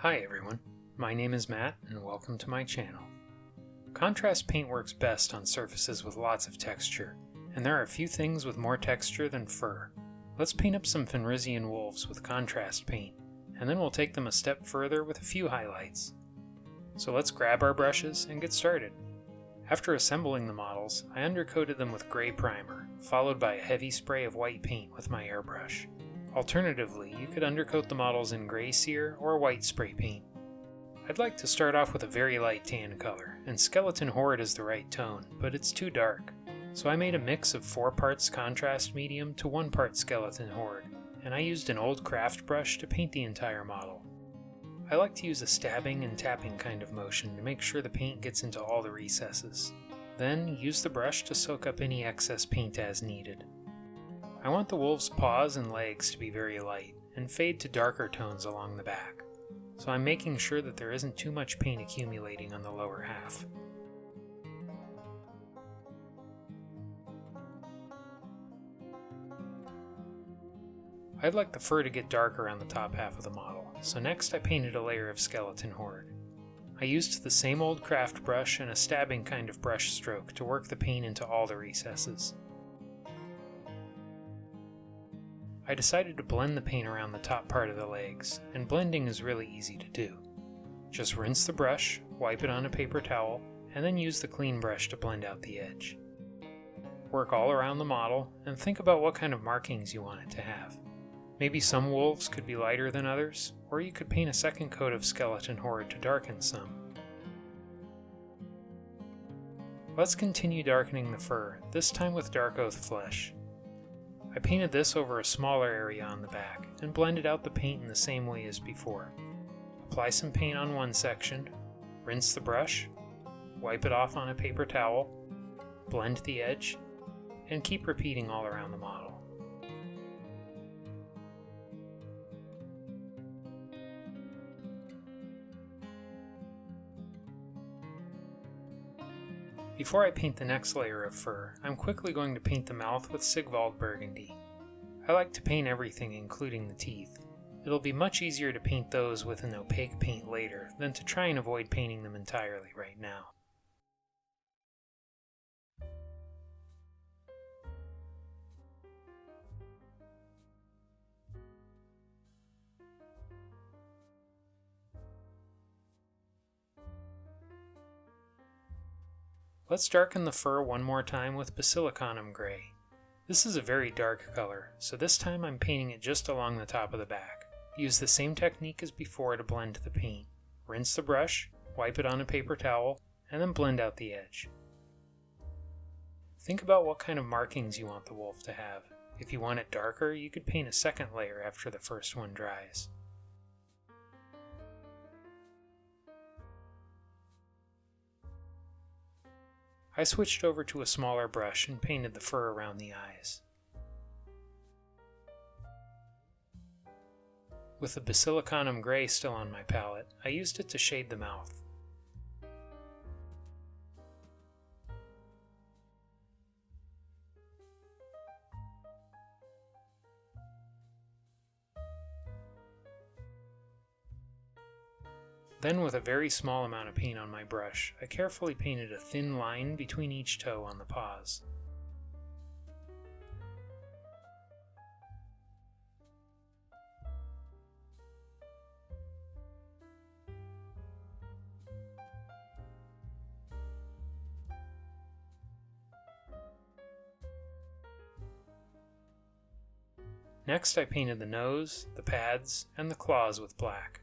Hi everyone, my name is Matt and welcome to my channel. Contrast paint works best on surfaces with lots of texture, and there are a few things with more texture than fur. Let's paint up some Fenrisian Wolves with contrast paint, and then we'll take them a step further with a few highlights. So let's grab our brushes and get started. After assembling the models, I undercoated them with gray primer, followed by a heavy spray of white paint with my airbrush. Alternatively, you could undercoat the models in gray cere or white spray paint. I'd like to start off with a very light tan color, and Skeleton Horde is the right tone, but it's too dark. So I made a mix of 4 parts contrast medium to 1 part Skeleton Horde, and I used an old craft brush to paint the entire model. I like to use a stabbing and tapping kind of motion to make sure the paint gets into all the recesses. Then use the brush to soak up any excess paint as needed. I want the wolf's paws and legs to be very light, and fade to darker tones along the back, so I'm making sure that there isn't too much paint accumulating on the lower half. I'd like the fur to get darker on the top half of the model, so next I painted a layer of Skeleton Horde. I used the same old craft brush and a stabbing kind of brush stroke to work the paint into all the recesses. I decided to blend the paint around the top part of the legs, and blending is really easy to do. Just rinse the brush, wipe it on a paper towel, and then use the clean brush to blend out the edge. Work all around the model, and think about what kind of markings you want it to have. Maybe some wolves could be lighter than others, or you could paint a second coat of Skeleton Horde to darken some. Let's continue darkening the fur, this time with Darkoath flesh. I painted this over a smaller area on the back, and blended out the paint in the same way as before. Apply some paint on one section, rinse the brush, wipe it off on a paper towel, blend the edge, and keep repeating all around the model. Before I paint the next layer of fur, I'm quickly going to paint the mouth with Sigvald Burgundy. I like to paint everything including the teeth. It'll be much easier to paint those with an opaque paint later than to try and avoid painting them entirely right now. Let's darken the fur one more time with Basilicanum gray. This is a very dark color, so this time I'm painting it just along the top of the back. Use the same technique as before to blend the paint. Rinse the brush, wipe it on a paper towel, and then blend out the edge. Think about what kind of markings you want the wolf to have. If you want it darker, you could paint a second layer after the first one dries. I switched over to a smaller brush and painted the fur around the eyes. With the Basilicanum gray still on my palette, I used it to shade the mouth. Then with a very small amount of paint on my brush, I carefully painted a thin line between each toe on the paws. Next I painted the nose, the pads, and the claws with black.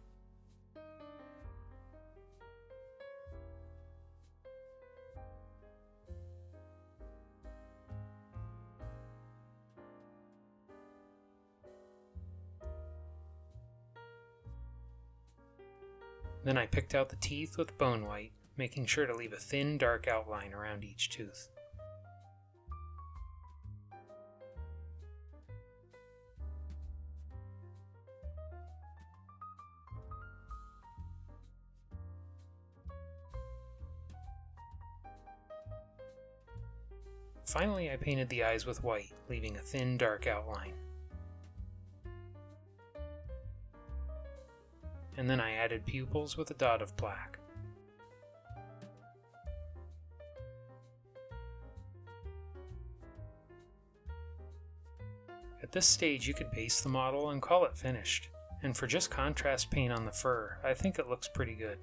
Then I picked out the teeth with Bonewhite, making sure to leave a thin, dark outline around each tooth. Finally, I painted the eyes with white, leaving a thin, dark outline. And and then I added pupils with a dot of black. At this stage you could base the model and call it finished, and for just contrast paint on the fur, I think it looks pretty good.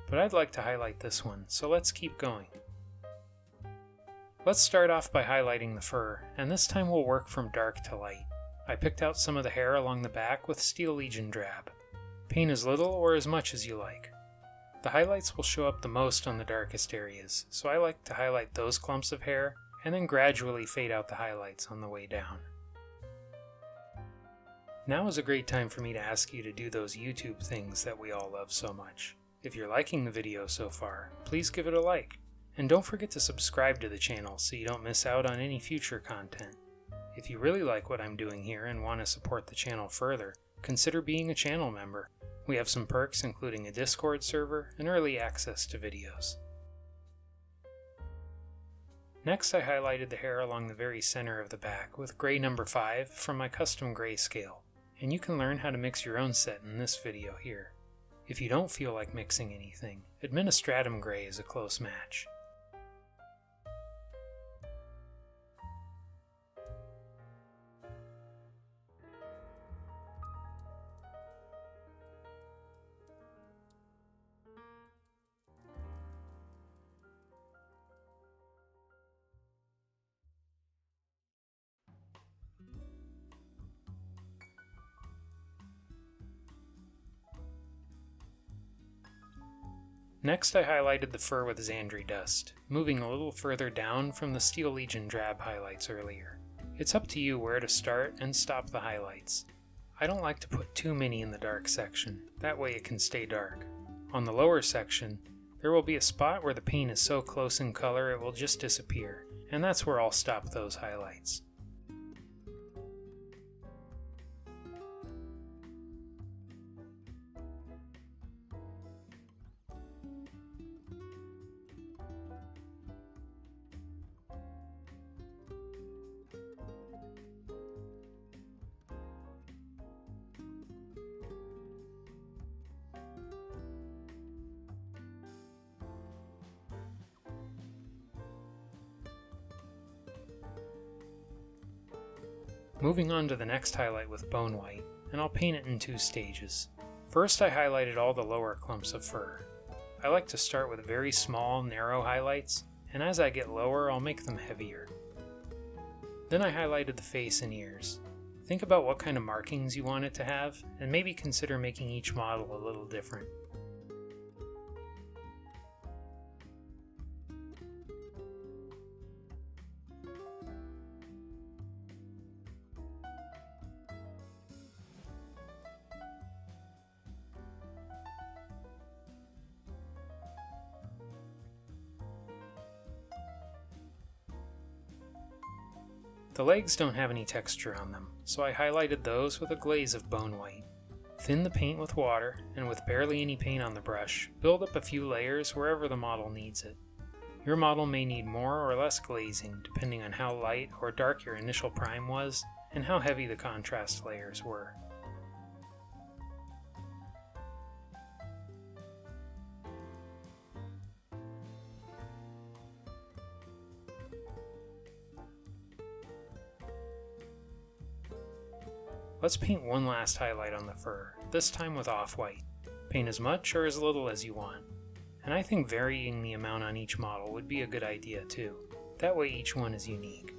But I'd like to highlight this one, so let's keep going. Let's start off by highlighting the fur, and this time we'll work from dark to light. I picked out some of the hair along the back with Steel Legion Drab. Paint as little or as much as you like. The highlights will show up the most on the darkest areas, so I like to highlight those clumps of hair and then gradually fade out the highlights on the way down. Now is a great time for me to ask you to do those YouTube things that we all love so much. If you're liking the video so far, please give it a like. And don't forget to subscribe to the channel so you don't miss out on any future content. If you really like what I'm doing here and want to support the channel further, consider being a channel member. We have some perks including a Discord server and early access to videos. Next I highlighted the hair along the very center of the back with gray number 5 from my custom grayscale. And you can learn how to mix your own set in this video here. If you don't feel like mixing anything, Administratum Gray is a close match. Next I highlighted the fur with Zandri dust, moving a little further down from the Steel Legion Drab highlights earlier. It's up to you where to start and stop the highlights. I don't like to put too many in the dark section, that way it can stay dark. On the lower section, there will be a spot where the paint is so close in color it will just disappear, and that's where I'll stop those highlights. Moving on to the next highlight with Bonewhite, and I'll paint it in 2 stages. First I highlighted all the lower clumps of fur. I like to start with very small, narrow highlights, and as I get lower I'll make them heavier. Then I highlighted the face and ears. Think about what kind of markings you want it to have, and maybe consider making each model a little different. The legs don't have any texture on them, so I highlighted those with a glaze of Bonewhite. Thin the paint with water, and with barely any paint on the brush, build up a few layers wherever the model needs it. Your model may need more or less glazing depending on how light or dark your initial prime was, and how heavy the contrast layers were. Let's paint one last highlight on the fur, this time with Offwhite. Paint as much or as little as you want. And I think varying the amount on each model would be a good idea too. That way each one is unique.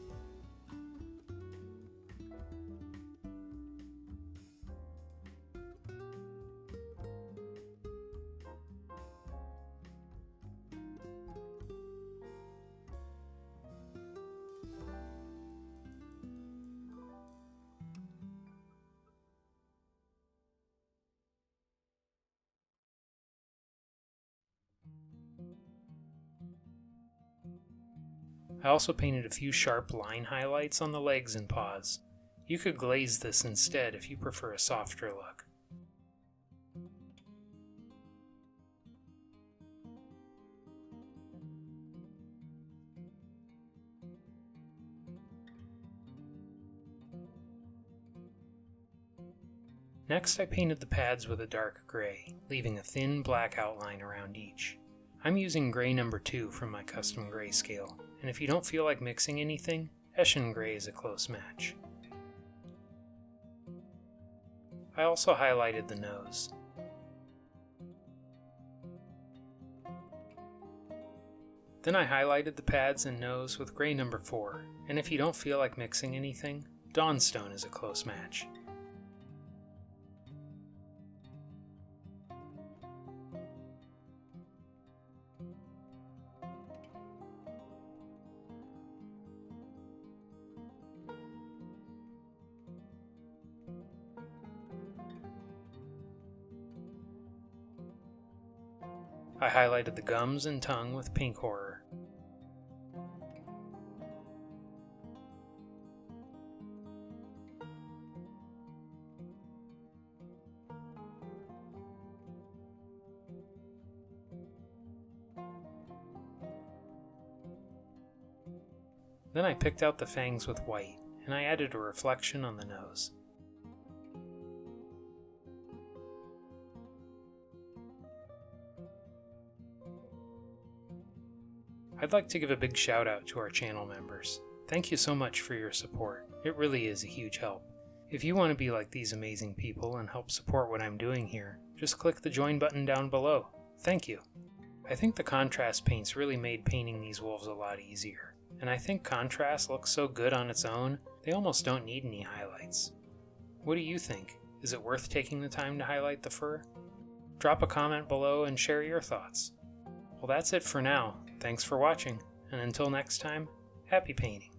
I also painted a few sharp line highlights on the legs and paws. You could glaze this instead if you prefer a softer look. Next I painted the pads with a dark gray, leaving a thin black outline around each. I'm using gray number 2 from my custom grayscale, and if you don't feel like mixing anything, Eshin gray is a close match. I also highlighted the nose. Then I highlighted the pads and nose with gray number 4, and if you don't feel like mixing anything, Dawnstone is a close match. I highlighted the gums and tongue with pink horror. Then I picked out the fangs with white, and I added a reflection on the nose. I'd like to give a big shout out to our channel members. Thank you so much for your support. It really is a huge help. If you want to be like these amazing people and help support what I'm doing here, just click the join button down below. Thank you. I think the contrast paints really made painting these wolves a lot easier, and I think contrast looks so good on its own, they almost don't need any highlights. What do you think? Is it worth taking the time to highlight the fur? Drop a comment below and share your thoughts. Well, that's it for now. Thanks for watching, and until next time, happy painting.